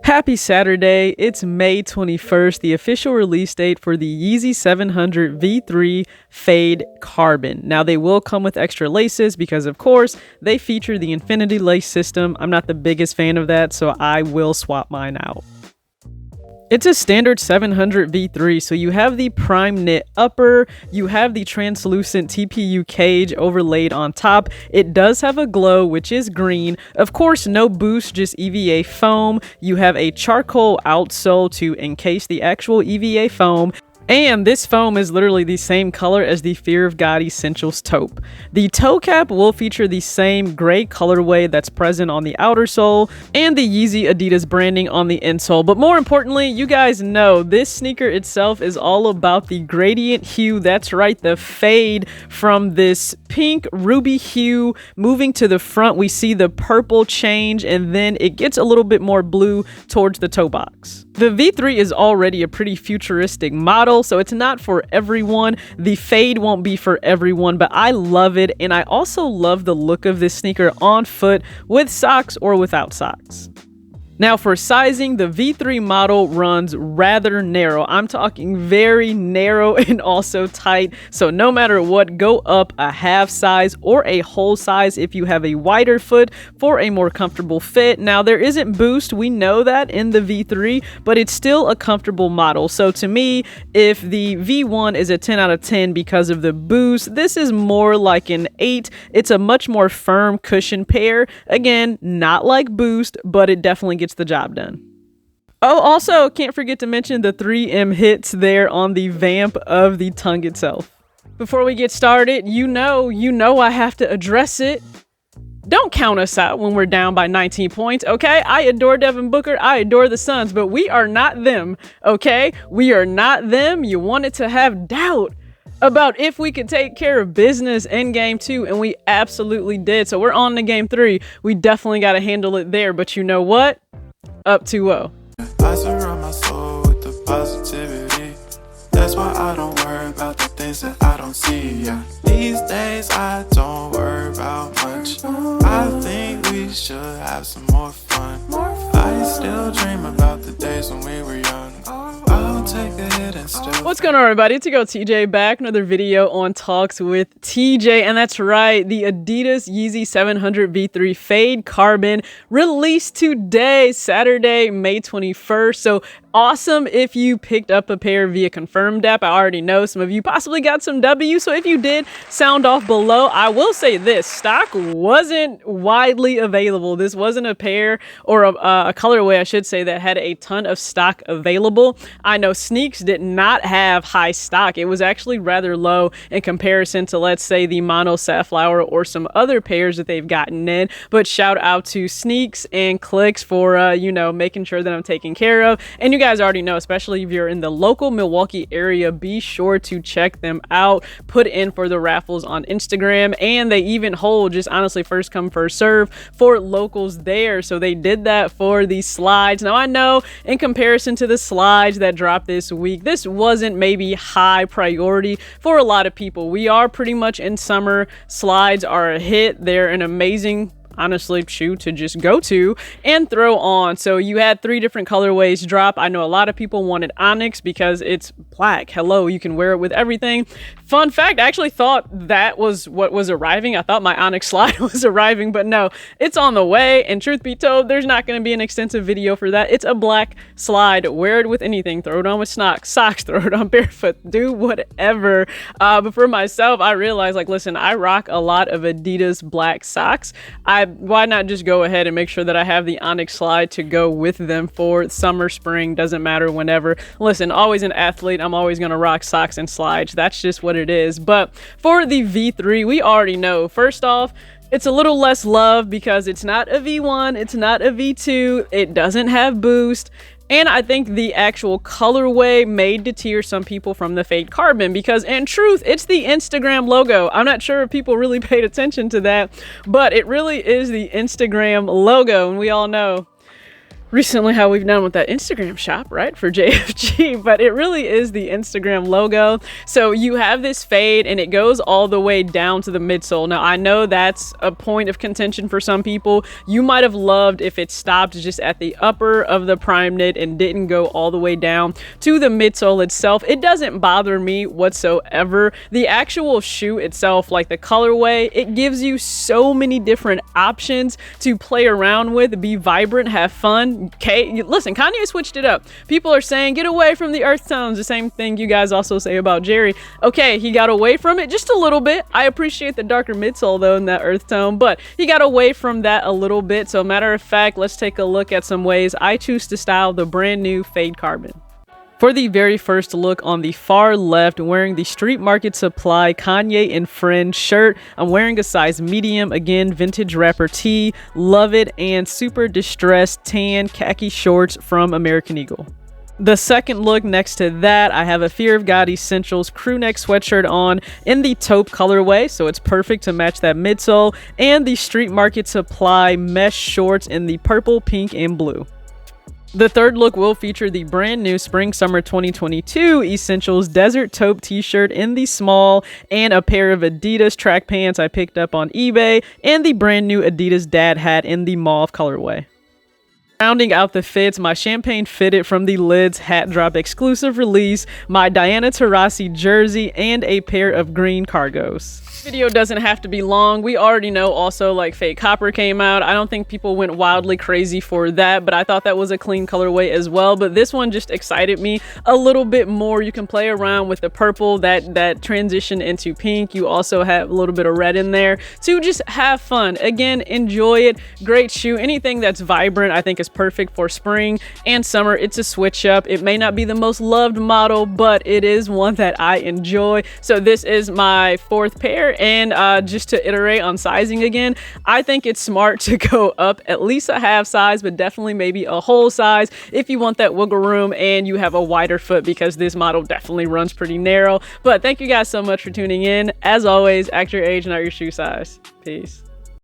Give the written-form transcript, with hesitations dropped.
Happy Saturday, it's May 21st, the official release date for the Yeezy 700 V3 Fade Carbon. Now they will come with extra laces because of course they feature the infinity lace system. I'm not the biggest fan of that, so I will swap mine out. It's a standard 700 V3, so you have the prime knit upper, you have the translucent TPU cage overlaid on top. It does have a glow, which is green. Of course, no boost, just EVA foam. You have a charcoal outsole to encase the actual EVA foam. And this foam is literally the same color as the Fear of God Essentials taupe. The toe cap will feature the same gray colorway that's present on the outer sole and the Yeezy Adidas branding on the insole. But more importantly, you guys know this sneaker itself is all about the gradient hue. That's right, the fade from this pink ruby hue moving to the front. We see the purple change and then it gets a little bit more blue towards the toe box. The V3 is already a pretty futuristic model, so it's not for everyone. The fade won't be for everyone, but I love it, and I also love the look of this sneaker on foot with socks or without socks. Now for sizing, the V3 model runs rather narrow. I'm talking very narrow and also tight. So no matter what, go up a half size or a whole size if you have a wider foot for a more comfortable fit. Now there isn't boost, we know that in the V3, but it's still a comfortable model. So to me, if the V1 is a 10 out of 10 because of the boost, this is more like an 8. It's a much more firm cushion pair. Again, not like boost, but it definitely gets the job done. Oh, also can't forget to mention the 3M hits there on the vamp of the tongue itself. Before we get started, you know I have to address it. Don't count us out when we're down by 19 points, okay? I adore Devin Booker, I adore the Suns, but we are not them, okay? We are not them. You wanted to have doubt about if we could take care of business in game 2, and we absolutely did. So we're on to game 3. We definitely got to handle it there, but you know what? Up 2-0. I surround my soul with the positivity. That's why I don't worry about the things that I don't see. Yeah. These days I don't worry about much. I think we should have some more fun. I still dream about the days when we were young. I'll take the hit and still. What's going on, everybody? It's your girl TJ back. Another video on Talks with TJ. And that's right, the Adidas Yeezy 700 V3 Fade Carbon released today, Saturday, May 21st. So awesome if you picked up a pair via Confirmed app. I already know some of you possibly got some W. So if you did, sound off below. I will say this, stock wasn't widely available. This wasn't a pair or a colorway, I should say, that had a ton of stock available. I know Sneaks did not have high stock. It was actually rather low in comparison to, let's say, the Mono Safflower or some other pairs that they've gotten in. But shout out to Sneaks and Clicks for, making sure that I'm taken care of. And you guys already know, especially if you're in the local Milwaukee area, be sure to check them out. Put in for the raffles on Instagram, and they even hold, just honestly, first come, first serve for locals there. So they did that for the slides. Now I know in comparison to the slides that dropped this week, this wasn't maybe high priority for a lot of people. We are pretty much in summer. Slides are a hit. They're an amazing, honestly, shoe to just go to and throw on. So you had 3 different colorways drop. I know a lot of people wanted Onyx because it's black. Hello, you can wear it with everything. Fun fact, I actually thought that was what was arriving. I thought my Onyx slide was arriving, but no, it's on the way. And truth be told, there's not going to be an extensive video for that. It's a black slide. Wear it with anything. Throw it on with socks, throw it on barefoot, do whatever. But for myself, I realized, like, listen, I rock a lot of Adidas black socks. Why not just go ahead and make sure that I have the Onyx slide to go with them for summer, spring, doesn't matter, whenever. Listen, always an athlete. I'm always going to rock socks and slides. That's just what it is. But for the V3, we already know, first off, it's a little less love because it's not a V1, it's not a V2, it doesn't have boost. And I think the actual colorway may deter some people from the Fade Carbon because, in truth, it's the Instagram logo. I'm not sure if people really paid attention to that, but it really is the Instagram logo, and we all know recently how we've done with that Instagram shop, right, for JFG, but it really is the Instagram logo. So you have this fade and it goes all the way down to the midsole. Now I know that's a point of contention for some people. You might have loved if it stopped just at the upper of the prime knit and didn't go all the way down to the midsole itself. It doesn't bother me whatsoever. The actual shoe itself, like the colorway, it gives you so many different options to play around with, be vibrant, have fun. Okay, listen, Kanye switched it up. People are saying get away from the earth tones, the same thing you guys also say about Jerry. Okay, he got away from it just a little bit. I appreciate the darker midsole though in that earth tone, but he got away from that a little bit. So matter of fact, let's take a look at some ways I choose to style the brand new Fade Carbon. For the very first look, on the far left, wearing the Street Market Supply Kanye and Friends shirt. I'm wearing a size medium, again, vintage rapper tee, love it, and super distressed tan khaki shorts from American Eagle. The second look next to that, I have a Fear of God Essentials crew neck sweatshirt on in the taupe colorway, so it's perfect to match that midsole, and the Street Market Supply mesh shorts in the purple, pink, and blue. The third look will feature the brand new Spring Summer 2022 Essentials Desert Taupe t-shirt in the small, and a pair of Adidas track pants I picked up on eBay, and the brand new Adidas dad hat in the mauve colorway. Rounding out the fits, my champagne fitted from the Lids Hat Drop exclusive release, my Diana Taurasi jersey, and a pair of green cargos. Video doesn't have to be long. We already know also like Fake Copper came out. I don't think people went wildly crazy for that, but I thought that was a clean colorway as well. But this one just excited me a little bit more. You can play around with the purple that transition into pink. You also have a little bit of red in there to just have fun. Again, enjoy it. Great shoe. Anything that's vibrant I think is perfect for spring and summer. It's a switch up. It may not be the most loved model, but it is one that I enjoy. So this is my fourth pair. And just to iterate on sizing again, I think it's smart to go up at least a half size, but definitely maybe a whole size if you want that wiggle room and you have a wider foot, because this model definitely runs pretty narrow. But thank you guys so much for tuning in. As always, act your age, not your shoe size. Peace.